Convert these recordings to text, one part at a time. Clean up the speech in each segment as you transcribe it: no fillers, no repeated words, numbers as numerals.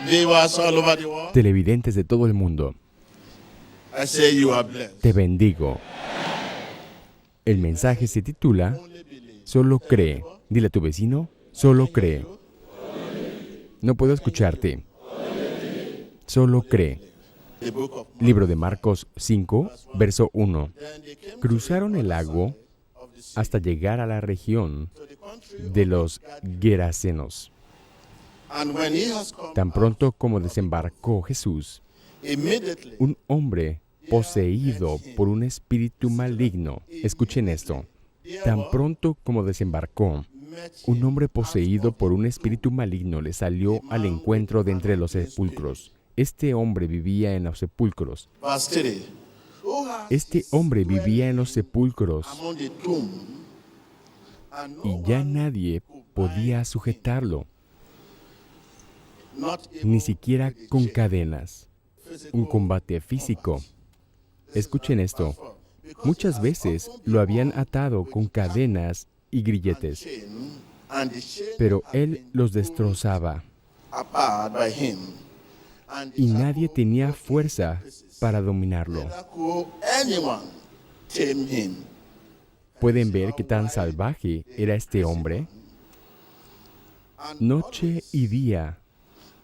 Viewers all over the world, Televidentes de todo el mundo, I say you are blessed. te bendigo. El mensaje se titula Solo cree. Dile a tu vecino, solo cree. No puedo escucharte. Solo cree. The book of Libro de Marcos 5, verso 1. Cruzaron el lago hasta llegar a la región de los Gerasenos. And when he has come, Tan pronto como desembarcó Jesús, immediately un hombre poseído por un espíritu maligno. Escuchen esto. Tan pronto como desembarcó, un hombre poseído por un espíritu maligno le salió al encuentro de entre los sepulcros. Este hombre vivía en los sepulcros. verse 3. Who has Este hombre vivía en los sepulcros among the tomb, and no y ya one, nadie podía sujetarlo, not ni even siquiera con cadenas. Un combate físico. Escuchen esto. Muchas veces lo habían atado con cadenas y grilletes, chain, and the chain pero had él been los destrozaba apart by him, and y nadie tenía fuerza para dominarlo. neither could anyone tame him. ¿Pueden ver qué tan salvaje era este hombre? Noche y día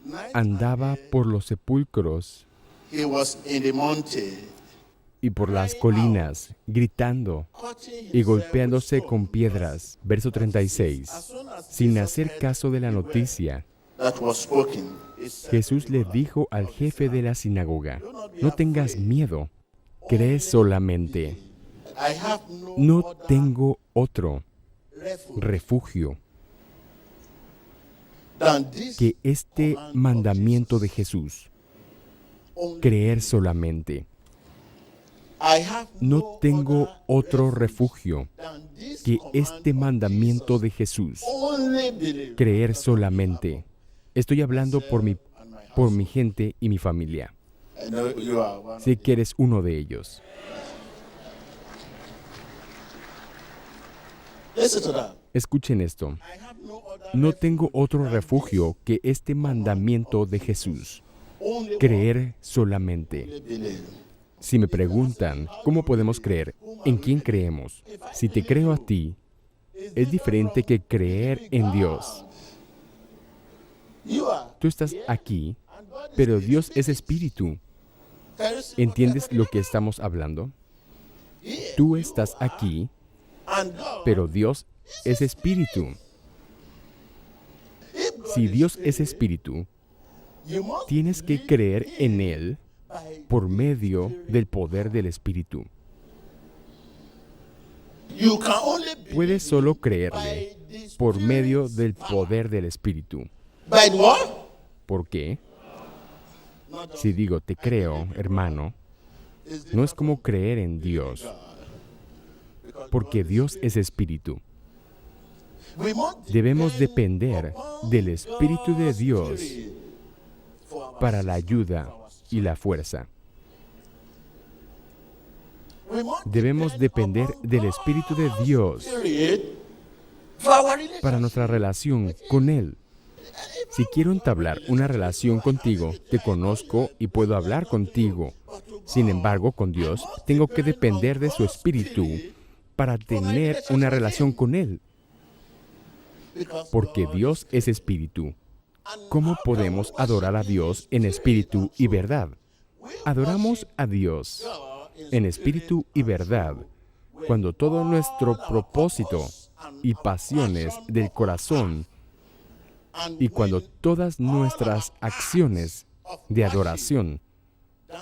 Night andaba por los sepulcros he was in the mountain, y por las colinas, gritando cutting y himself golpeándose with con stones. piedras. Verso 36. As soon as Sin Jesus hacer heard caso de la noticia, that was spoken, he said, Jesús le dijo al jefe de la sinagoga, no tengas miedo, cree solamente. I have No other tengo otro refuge refugio than this que este mandamiento de Jesús, only. creer solamente. I have No tengo otro refugio than this que command este of mandamiento Jesus. de Jesús, Only believe. creer solamente. Estoy hablando por mi gente y mi familia. I know you are one. Sé que eres uno de ellos. Listen to that. Escuchen esto. I have no other No refuge tengo otro refugio que este mandamiento de Jesús, only creer solamente. believe. Si me preguntan, ¿cómo podemos creer? ¿En quién creemos? Si te creo a ti, es diferente que creer en Dios. You are. Tú estás aquí, pero Dios es espíritu. Can you see ¿Entiendes lo que estamos hablando? Tú estás aquí, and God, pero Dios es espíritu. Si Dios es espíritu, you must tienes que creer en Él by por medio del poder del espíritu. you can only be Puedes solo creerle by this por medio del poder del espíritu. by the what? ¿Por qué? Not just Si digo te creo, hermano, is no es como creer en Dios, porque Dios es espíritu. we must Debemos depender del Espíritu de Dios for our para la ayuda y la fuerza. we must Debemos depender del Espíritu de Dios period for our relationship. para nuestra relación con Él. Si quiero entablar una relación contigo, te conozco y puedo hablar contigo. Sin embargo, con Dios, tengo que depender de su Espíritu para tener una relación con Él, Because porque Dios es Espíritu. ¿Cómo podemos adorar a Dios en espíritu y verdad? Adoramos a Dios en espíritu y verdad cuando todo nuestro propósito y pasiones del corazón y cuando todas nuestras acciones de adoración,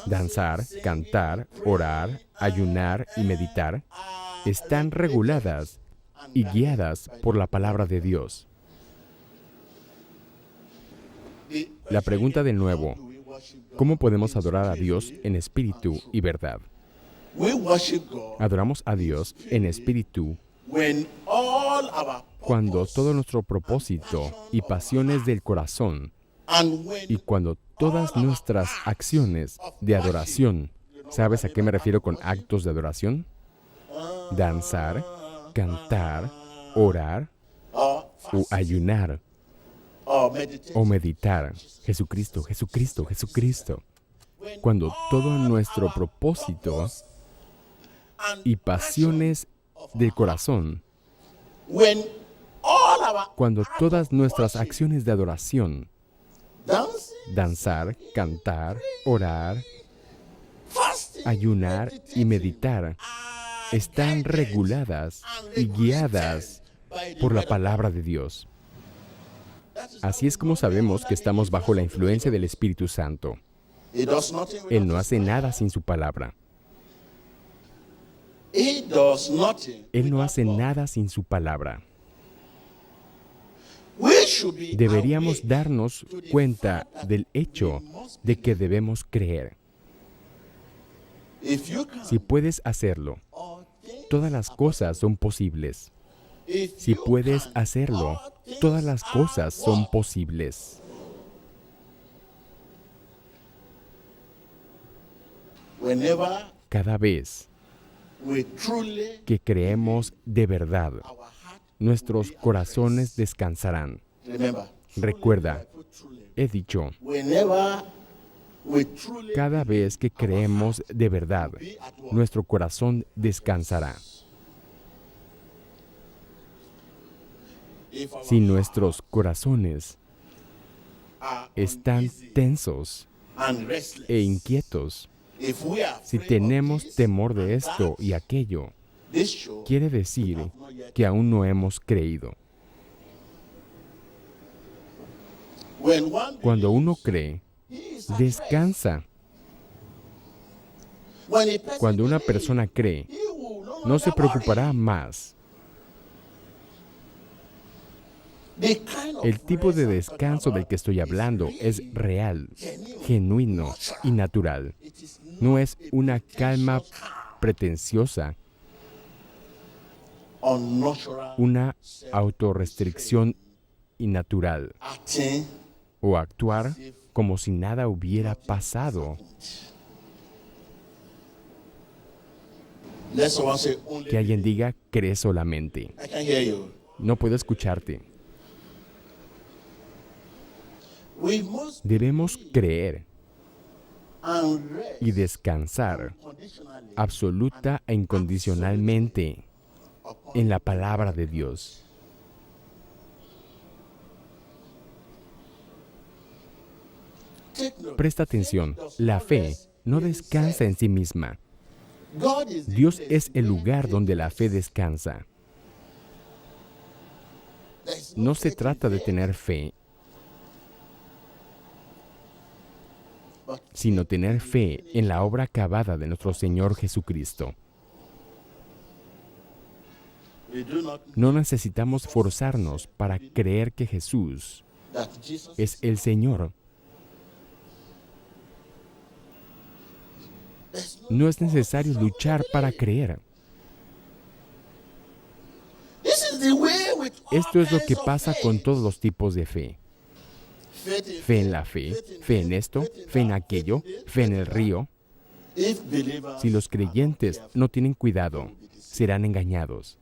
danzar, cantar, orar, ayunar y meditar, están reguladas y guiadas por la palabra de Dios. La pregunta de nuevo, ¿cómo podemos adorar a Dios en espíritu y verdad? we worship God Adoramos a Dios en espíritu when all our cuando todo nuestro propósito y pasiones del corazón and when y cuando todas nuestras acciones de adoración, ¿sabes a qué me refiero con actos de adoración? Danzar, cantar, orar or o ayunar. or meditate. o meditar. Jesucristo, Jesucristo, Jesucristo. Cuando todo nuestro propósito y pasiones del corazón, When all our cuando todas nuestras acciones de adoración, dancing, danzar, cantar, orar, fasting, ayunar y meditar, están reguladas y guiadas por la palabra de Dios. Así es como sabemos que estamos bajo la influencia del Espíritu Santo. He does nothing Él without no his hace word. nada sin su palabra. He does nothing Él no without hace God. nada sin su palabra. We should be Deberíamos aware darnos cuenta del hecho de que debemos creer. if you can, Si puedes hacerlo, all things todas las cosas son posibles. if Si you puedes can, hacerlo, all things todas las are cosas son what? posibles. Whenever Cada vez we truly que creemos de verdad, our heart nuestros corazones descansarán. remember. Recuerda, I put truly. he dicho, Whenever we truly cada vez que creemos de verdad, be at work. nuestro corazón descansará. If our Si nuestros corazones are están uneasy tensos and restless, e inquietos, if we are si afraid of tenemos this temor de and esto that, y aquello, this show quiere decir que aún no hemos creído. when one Cuando uno cree, he is at rest. descansa. When a person Cuando una believes, persona cree, he will no se longer preocupará worry. más. The kind of El tipo de rest I'm descanso talking del about que estoy is hablando es really real, genuine, genuino natural. y natural. It is No not es a una calma pretentious calm, pretenciosa, unnatural una autorrestricción innatural acting o actuar como si nada hubiera pasado. Let someone say only. Que alguien diga, cree solamente. I can hear you. No puedo escucharte. We must Debemos creer and rest y descansar unconditionally absoluta e incondicionalmente upon en la palabra de Dios. Take note. Presta atención, la fe no descansa en sí misma. God is the Dios place es el where lugar faith donde la is. fe descansa. There is No se faith in trata de faith, tener fe, but sino tener fe en la obra acabada de nuestro Señor Jesucristo. we do not No necesitamos forzarnos para creer que Jesús that Jesus es el Señor. there's no No es necesario luchar para creer. This is the way with all Esto es lo que kinds of pasa faith. con todos los tipos de fe. Faith in Fe en la fe, fe en esto, fe en aquello, fe en el río. If believers Si los creyentes no tienen cuidado, serán engañados.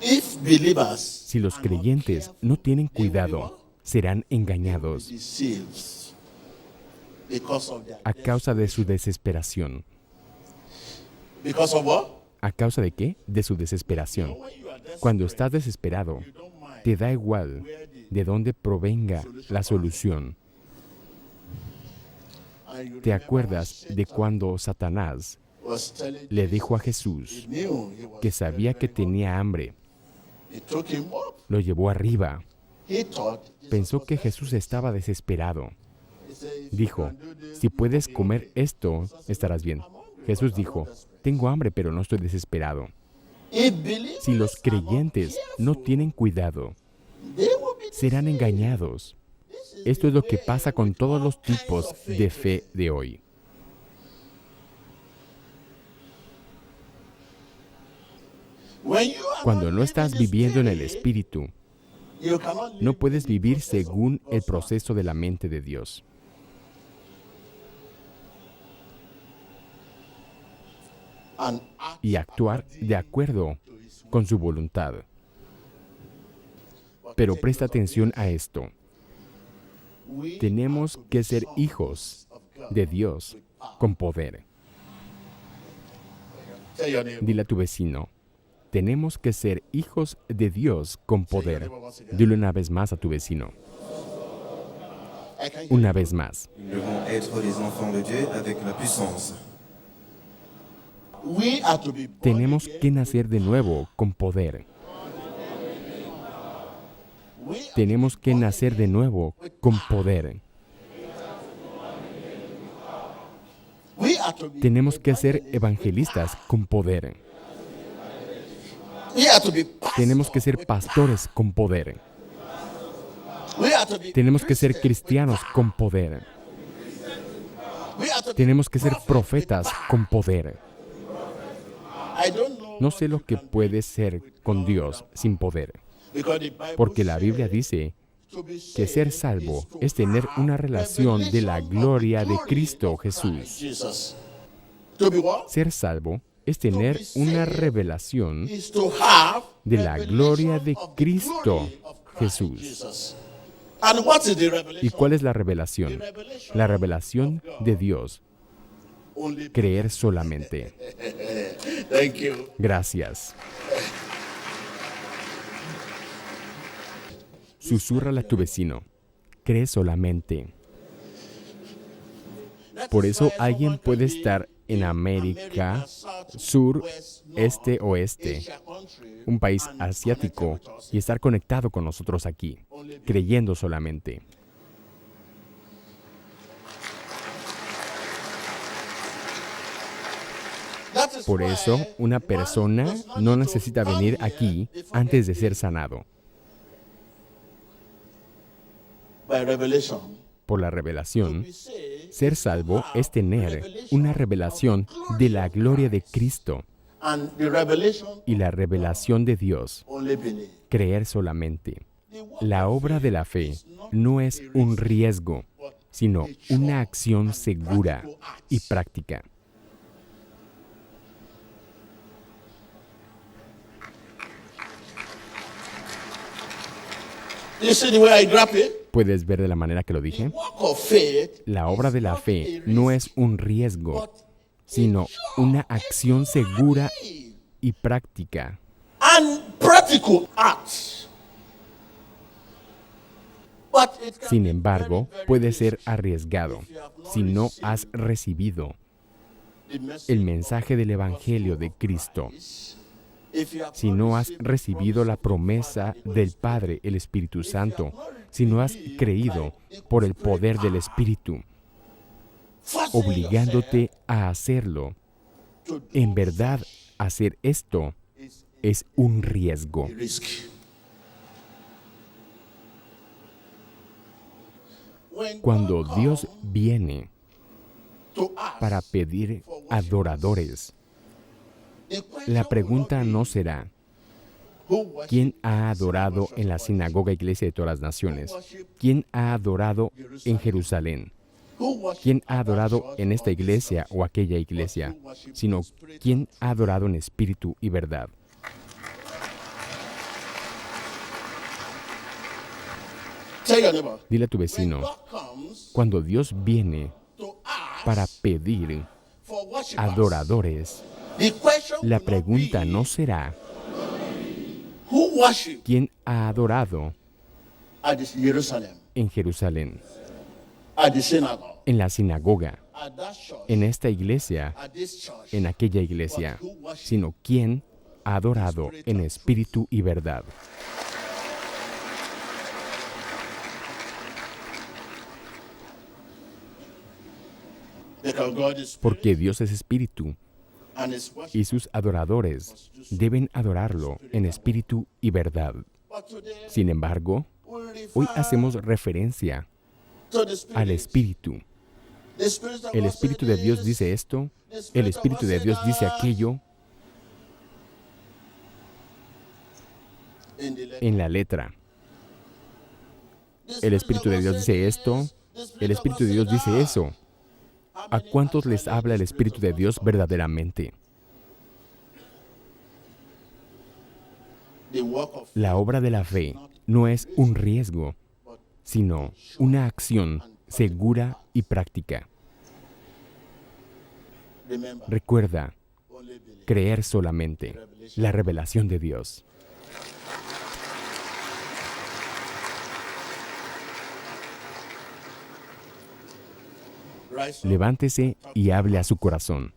if believers Si los creyentes no tienen cuidado, serán be engañados deceived because of their a causa de su desesperación. because of what? ¿A causa de qué? De su desesperación. When you are desperate, Cuando estás desesperado, you don't mind te da igual where the de dónde provenga la solución. and you ¿Te remember acuerdas de Satan cuando Satanás was telling le Jesus dijo a he Jesús knew he was que very, sabía que very tenía hambre? good. He took him up. Lo llevó arriba. He thought Jesus Pensó was que desperate. Jesús estaba desesperado. He said, "If you Dijo, can do this, si you puedes will be comer okay." esto, estarás bien. Jesús dijo, tengo hambre, pero no estoy desesperado. If believers Si los are not creyentes no careful, tienen cuidado, they will be serán deceived. engañados. This is Esto the es lo que way pasa con with todos all los kinds tipos of faith. de fe de hoy. When you are Cuando not no estás living the viviendo en el Spirit, Espíritu, you cannot live no puedes in the vivir process of según el God's plan. proceso de la mente de Dios And act y actuar de acuerdo to His will. con su voluntad. Pero presta atención a esto. Tenemos que ser hijos de Dios con poder. Tell your neighbor. Dile a tu vecino, tenemos que ser hijos de Dios con poder. Dile una vez más a tu vecino. I can hear Una vez más. Nous devons être les enfants de Dieu avec la puissance. we are to be born Tenemos again. que nacer de nuevo con poder. We are Tenemos que nacer de nuevo con poder. Tenemos que ser evangelistas con poder. Tenemos que ser pastores con poder. Tenemos que ser cristianos con poder. Tenemos que ser profetas con poder. No sé lo que puede ser con Dios sin poder, porque la Biblia dice que ser salvo es tener una relación de la gloria de Cristo Jesús. Ser salvo es tener una revelación de la gloria de Cristo Jesús. ¿Y cuál es la revelación? La revelación de Dios. Creer solamente. Gracias. Susúrrale a tu vecino. Cree solamente. Por eso alguien puede estar en América, sur, este, oeste, un país asiático, y estar conectado con nosotros aquí, creyendo solamente. Por eso, una persona no necesita venir aquí antes de ser sanado. Por la revelación, ser salvo es tener una revelación de la gloria de Cristo y la revelación de Dios. Creer solamente. La obra de la fe no es un riesgo, sino una acción segura y práctica. ¿Puedes ver de la manera que lo dije? La obra de la fe no es un riesgo, sino una acción segura y práctica. Sin embargo, puede ser arriesgado si no has recibido el mensaje del Evangelio de Cristo. Si no has recibido la promesa del Padre, el Espíritu Santo, si no has creído por el poder del Espíritu, obligándote a hacerlo, en verdad, hacer esto es un riesgo. Cuando Dios viene para pedir adoradores, la pregunta no será, ¿quién ha adorado en la sinagoga iglesia de todas las naciones? ¿Quién ha adorado en Jerusalén? ¿Quién ha adorado en esta iglesia o aquella iglesia? Sino, ¿quién ha adorado en espíritu y verdad? Dile a tu vecino, cuando Dios viene para pedir adoradores, la pregunta no será, ¿quién ha adorado en Jerusalén, en la sinagoga, en esta iglesia, en aquella iglesia? Sino, ¿quién ha adorado en espíritu y verdad? Porque Dios es espíritu y sus adoradores deben adorarlo en espíritu y verdad. Sin embargo, hoy hacemos referencia al Espíritu. El Espíritu de Dios dice esto, el Espíritu de Dios dice aquello. En la letra. El Espíritu de Dios dice esto, el Espíritu de Dios dice eso. ¿A cuántos les habla el Espíritu de Dios verdaderamente? La obra de la fe no es un riesgo, sino una acción segura y práctica. Recuerda, creer solamente la revelación de Dios. Levántese y hable a su corazón.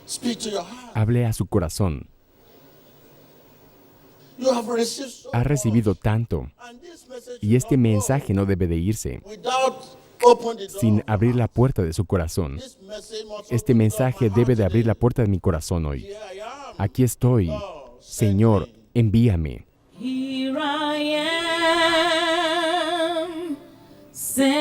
Speak to your heart. Hable a su corazón. You have received so Ha recibido tanto, much, and this message y will este not go mensaje no debe de irse without open the door. sin abrir la puerta de su corazón. This message must Este open the door mensaje of my debe de heart abrir la today. puerta de mi corazón hoy. Here I am. Aquí estoy. Señor, envíame. Here I am, send